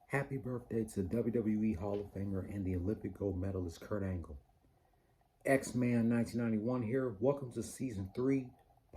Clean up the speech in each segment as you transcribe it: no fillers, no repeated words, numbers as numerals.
Happy birthday to WWE Hall of Famer and the Olympic gold medalist Kurt Angle. X-Man 1991 here. Welcome to Season 3,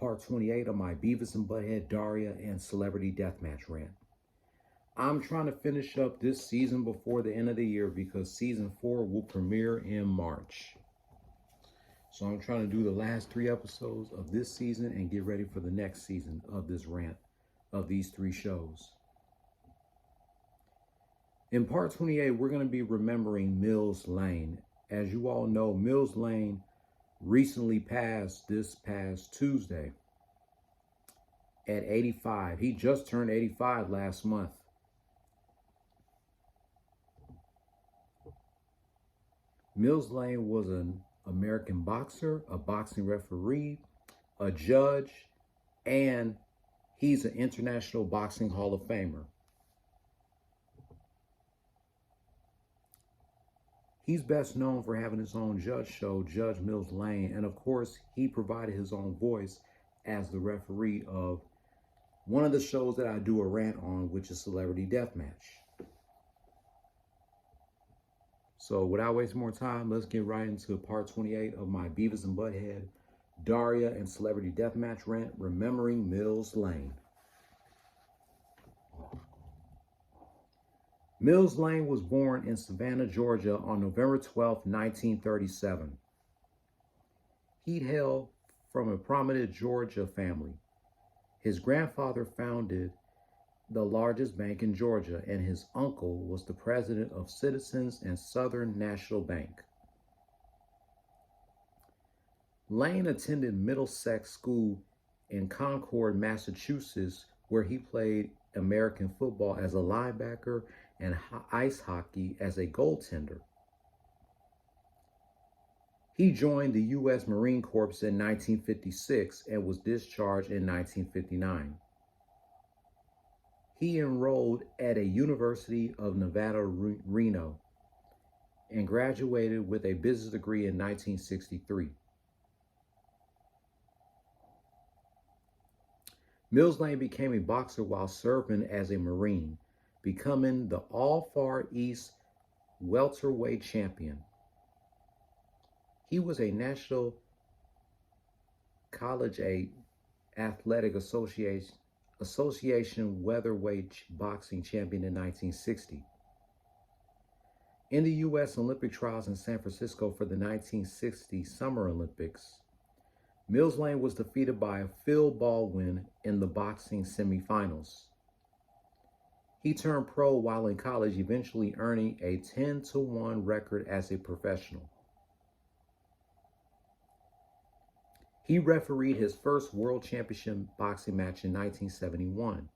Part 28 of my Beavis and Butthead Daria and Celebrity Deathmatch rant. I'm trying to finish up this season before the end of the year because Season 4 will premiere in March. So I'm trying to do the last 3 episodes of this season and get ready for the next season of this rant of these 3 shows. In Part 28, we're going to be remembering Mills Lane. As you all know, Mills Lane recently passed this past Tuesday at 85. He just turned 85 last month. Mills Lane was an American boxer, a boxing referee, a judge, and he's an International Boxing Hall of Famer. He's best known for having his own judge show, Judge Mills Lane, and of course, he provided his own voice as the referee of one of the shows that I do a rant on, which is Celebrity Deathmatch. So without wasting more time, let's get right into Part 28 of my Beavis and Butthead, Daria and Celebrity Deathmatch rant, Remembering Mills Lane. Mills Lane was born in Savannah, Georgia on November 12, 1937. He hailed from a prominent Georgia family. His grandfather founded the largest bank in Georgia, and his uncle was the president of Citizens and Southern National Bank. Lane attended Middlesex School in Concord, Massachusetts, where he played American football as a linebacker and ice hockey as a goaltender. He joined the U.S. Marine Corps in 1956 and was discharged in 1959. He enrolled at a University of Nevada, Reno, and graduated with a business degree in 1963. Mills Lane became a boxer while serving as a Marine, becoming the All-Far East welterweight champion. He was a National Collegiate Athletic Association welterweight boxing champion in 1960. In the U.S. Olympic trials in San Francisco for the 1960 Summer Olympics, Mills Lane was defeated by Phil Baldwin in the boxing semifinals. He turned pro while in college, eventually earning a 10-1 record as a professional. He refereed his first World Championship boxing match in 1971.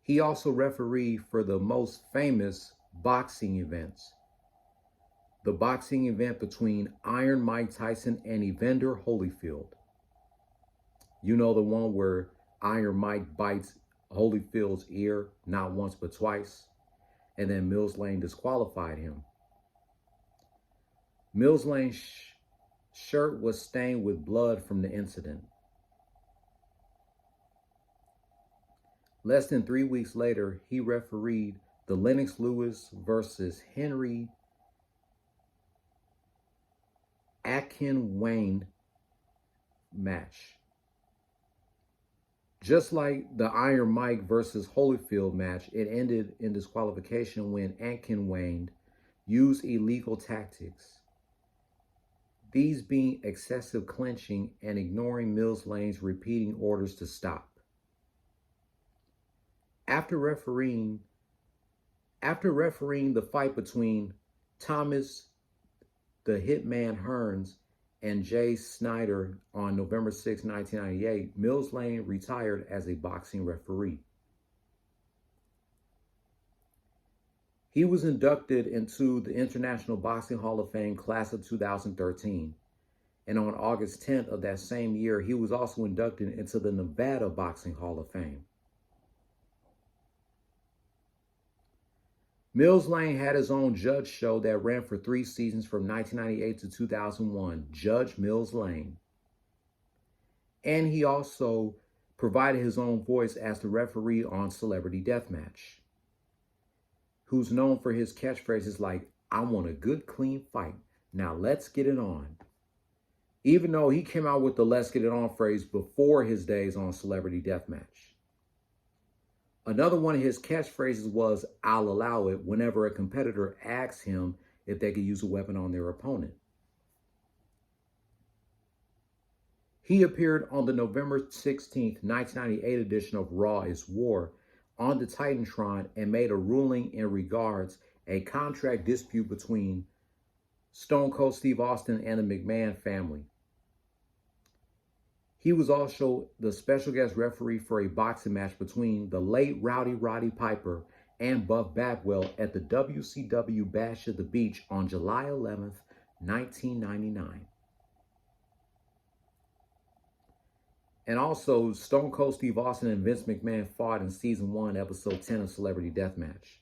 He also refereed for the most famous boxing events. The boxing event between Iron Mike Tyson and Evander Holyfield. You know, the one where Iron Mike bites Holyfield's ear not once but twice, and then Mills Lane disqualified him. Mills Lane's shirt was stained with blood from the incident. Less than 3 weeks later, he refereed the Lennox Lewis versus Henry Wayne match. Just like the Iron Mike versus Holyfield match, it ended in disqualification when Wayne used illegal tactics, these being excessive clinching and ignoring Mills Lane's repeating orders to stop. After refereeing the fight between Thomas the Hitman Hearns and Jay Snyder on November 6, 1998, Mills Lane retired as a boxing referee. He was inducted into the International Boxing Hall of Fame class of 2013. And on August 10th of that same year, he was also inducted into the Nevada Boxing Hall of Fame. Mills Lane had his own judge show that ran for 3 seasons from 1998 to 2001, Judge Mills Lane. And he also provided his own voice as the referee on Celebrity Deathmatch, who's known for his catchphrases like, "I want a good, clean fight. Now let's get it on." Even though he came out with the "let's get it on" phrase before his days on Celebrity Deathmatch. Another one of his catchphrases was, "I'll allow it," whenever a competitor asks him if they could use a weapon on their opponent. He appeared on the November 16th, 1998 edition of Raw is War on the Titantron and made a ruling in regards a contract dispute between Stone Cold Steve Austin and the McMahon family. He was also the special guest referee for a boxing match between the late Rowdy Roddy Piper and Buff Bagwell at the WCW Bash at the Beach on July 11th, 1999. And also, Stone Cold Steve Austin and Vince McMahon fought in Season 1, Episode 10 of Celebrity Deathmatch.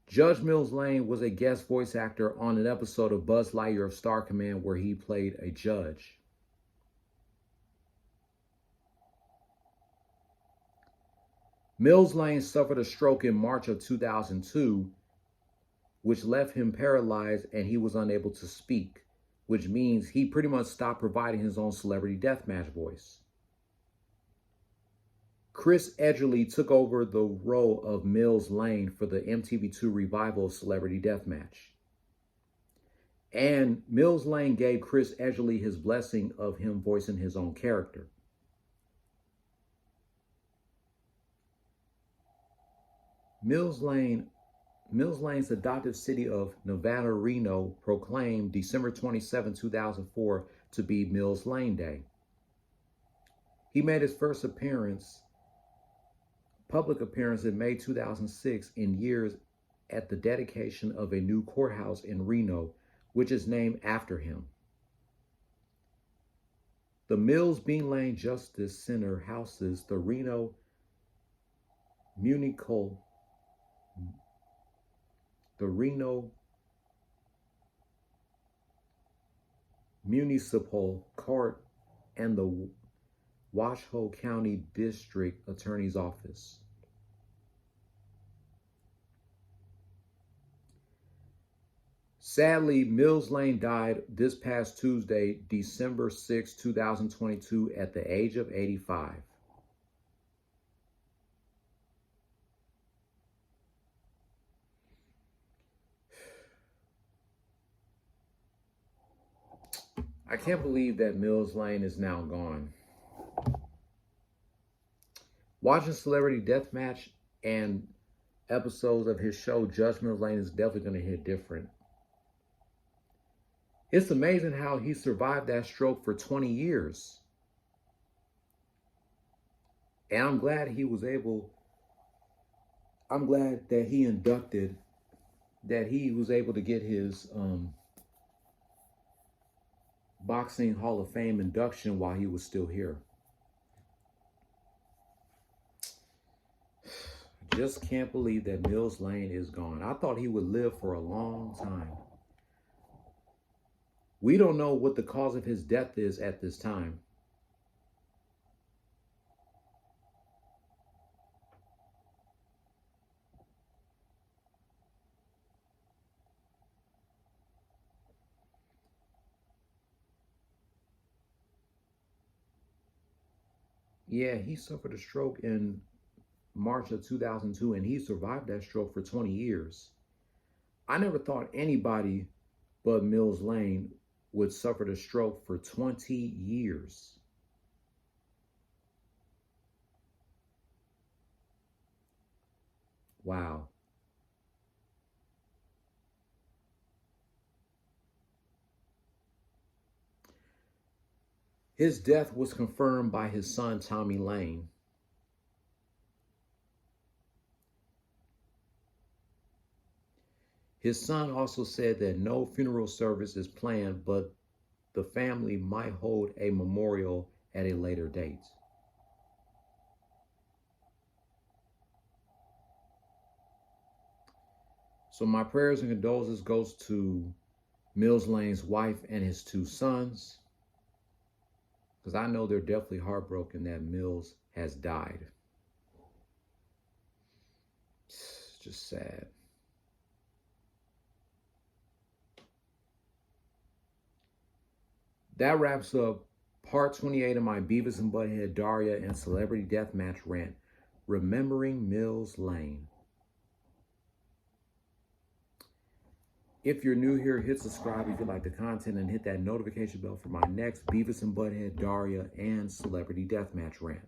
Judge Mills Lane was a guest voice actor on an episode of Buzz Lightyear of Star Command where he played a judge. Mills Lane suffered a stroke in March of 2002, which left him paralyzed and he was unable to speak, which means he pretty much stopped providing his own Celebrity Deathmatch voice. Chris Edgerly took over the role of Mills Lane for the MTV2 revival of Celebrity Deathmatch. And Mills Lane gave Chris Edgerly his blessing of him voicing his own character. Mills Lane's adopted city of Nevada, Reno, proclaimed December 27, 2004 to be Mills Lane Day. He made his first public appearance in May 2006 in years at the dedication of a new courthouse in Reno, which is named after him. The Mills Bean Lane Justice Center houses the Reno Municipal Court and the Washoe County District Attorney's Office. Sadly, Mills Lane died this past Tuesday, December 6, 2022, at the age of 85. I can't believe that Mills Lane is now gone. Watching Celebrity Deathmatch and episodes of his show, Judge Mills Lane, is definitely going to hit different. It's amazing how he survived that stroke for 20 years. And I'm glad that he was able to get his Boxing Hall of Fame induction while he was still here. Just can't believe that Mills Lane is gone. I thought he would live for a long time. We don't know what the cause of his death is at this time. Yeah, he suffered a stroke in March of 2002, and he survived that stroke for 20 years. I never thought anybody but Mills Lane would suffer a stroke for 20 years. Wow. His death was confirmed by his son, Tommy Lane. His son also said that no funeral service is planned, but the family might hold a memorial at a later date. So my prayers and condolences goes to Mills Lane's wife and his two sons. because I know they're definitely heartbroken that Mills has died. It's just sad. That wraps up part 28 of my Beavis and Butthead, Daria, and Celebrity Deathmatch rant, Remembering Mills Lane. If you're new here, hit subscribe if you like the content and hit that notification bell for my next Beavis and Butthead, Daria, and Celebrity Deathmatch rant.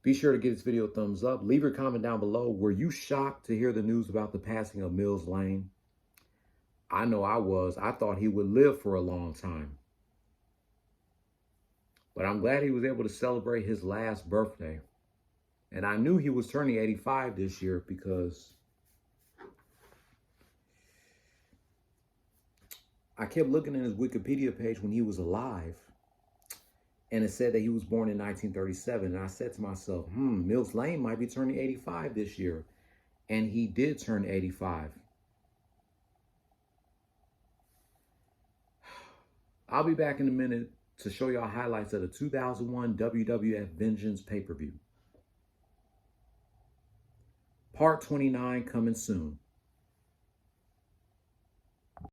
Be sure to give this video a thumbs up. Leave your comment down below. Were you shocked to hear the news about the passing of Mills Lane? I know I was. I thought he would live for a long time. But I'm glad he was able to celebrate his last birthday. And I knew he was turning 85 this year because I kept looking at his Wikipedia page when he was alive. And it said that he was born in 1937. And I said to myself, Mills Lane might be turning 85 this year. And he did turn 85. I'll be back in a minute to show y'all highlights of the 2001 WWF Vengeance pay-per-view. Part 29 coming soon.